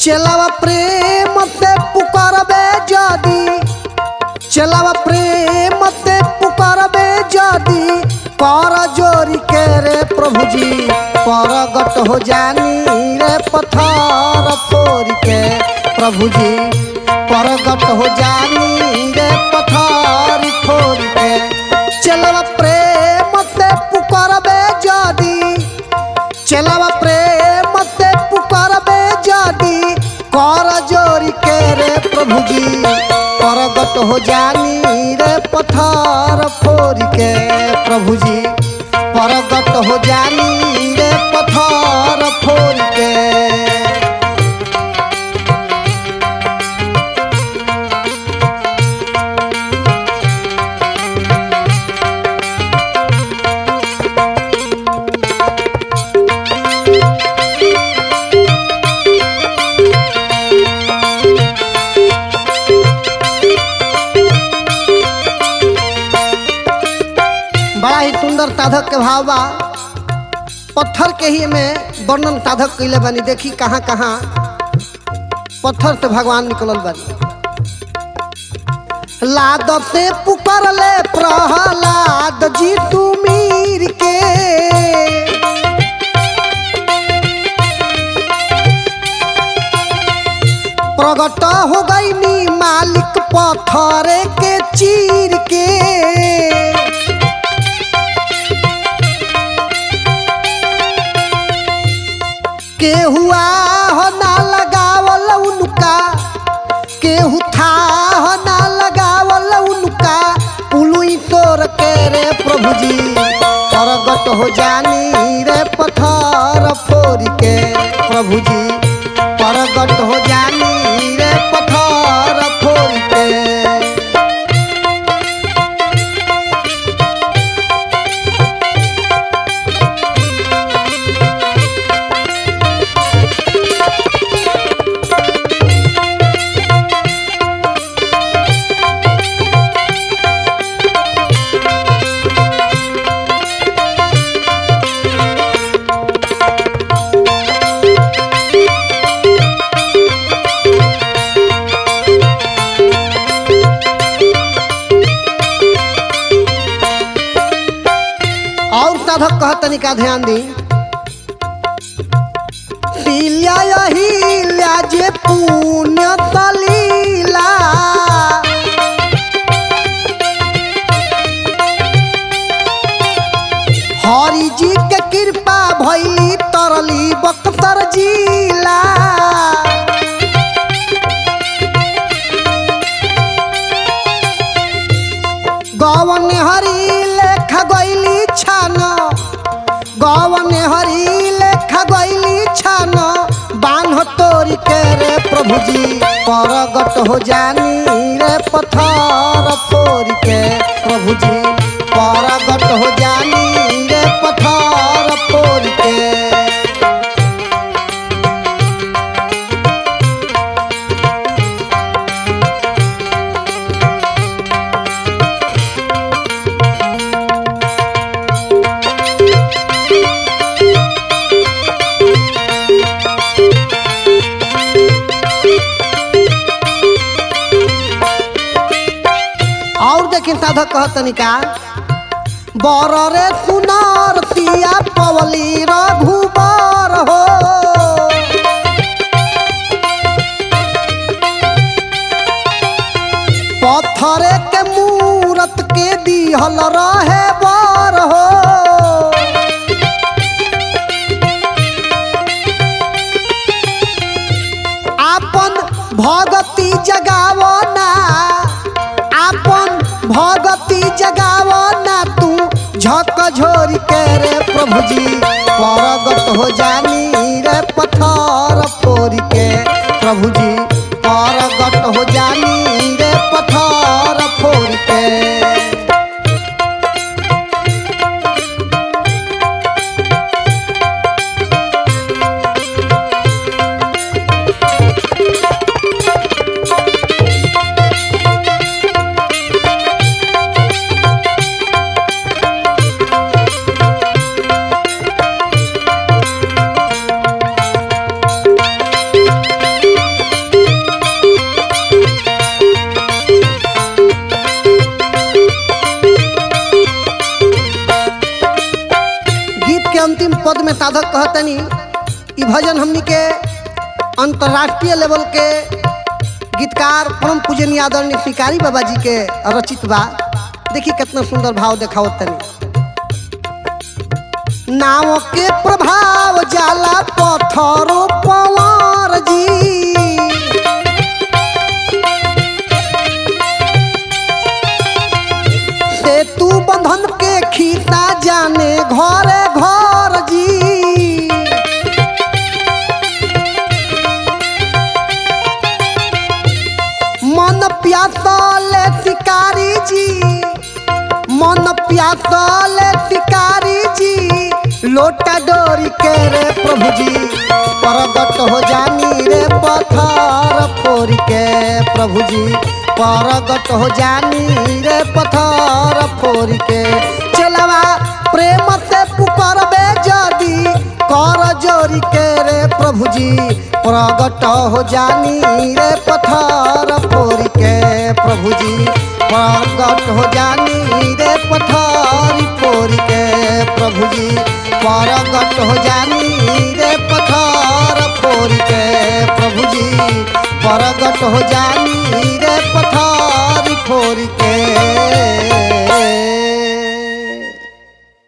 चलावा प्रेम ते पुकारबे जदी चलावा प्रेम ते पुकारबे जदी कर जोरी के रे प्रभु जी परगट हो जानी रे पत्थर फोड़ के प्रभु जी परगट हो जानी रे पत्थर फोड़ के चलावा प्रेम ते पुकारबे जदी चलावा प्रेम ते पुकारबे जदी कर जोरी के रे प्रभु जी परगट हो जानी रे पत्थर फोड़ के प्रभु जी परगट हो जानी रे पत्थर फोड़ के। बड़ा ही सुंदर साधक के भाव बा। पत्थर के ही में वर्णन साधक कैले बानी। देखी कहाँ कहाँ पत्थर से भगवान निकलल बानी। लाद से पुकारले प्रहलाद जी तू मीर के प्रगट हो गई नी मालिक पत्थर के चीर के केहुआ हो ना लगावल उनका केहू था हो ना लगावल उनका पुलुई तोर के रे प्रभु जी परगट हो जानी रे पत्थर फोड़ के प्रभु जी परगट हो जानी रे पत्थर फोड़ के। साधक कहतनी का ध्यान दी। हिल्या जे पुण्य तलीला हरि जी के कृपा भैली तरली बख्तर जिला गवन हरि लेखा गईली छान गवन हरि लेखा गईली छान बान्ह तोरी के रे प्रभु जी परगट हो जानी रे पत्थर फोड़ के प्रभु जी परगट हो जानी रे पत्थर फोड़ के। और देखिए साधक कहतनी का बर रे सुनार तिया पवली रघुबर हो पत्थर के मूरत के दिहल रहे बर हो आपन भगति जगावना आपन भगति जगावना तू झक झोरी के रे प्रभु जी परगट हो जानी रे पत्थर फोड़ के प्रभु जी परगट हो जानी रे पत्थर फोड़ के। साधक कहतनी ई भजन हमनी के अंतर्राष्ट्रीय लेवल के गीतकार परम पूजनीय आदरणीय शिकारी बाबा जी के रचित बा। देखी कितना सुंदर भाव देखाओ तनी। नाव के प्रभाव जाला पत्थरों पवार जी, सेतु बंधन के खीता जाने घरे घर जी। मन प्यासल शिकारी जी, मन प्यासल शिकारी जी, लोटा डोरी के रे प्रभु जी, परगट हो जानी रे पत्थर फोड़ के प्रभु जी, परगट हो जानी रे पत्थर फोड़ के। चलवा प्रेम से पुकारबे जदी कर जोरी के रे प्रभु जी, प्रगट हो जानी रे पत्थर फोड़ के प्रभु जी, प्रगट हो जानी रे पत्थर फोड़ के प्रभु जी, प्रगट हो जानी रे पत्थर फोड़ के प्रभु जी, प्रगट हो जानी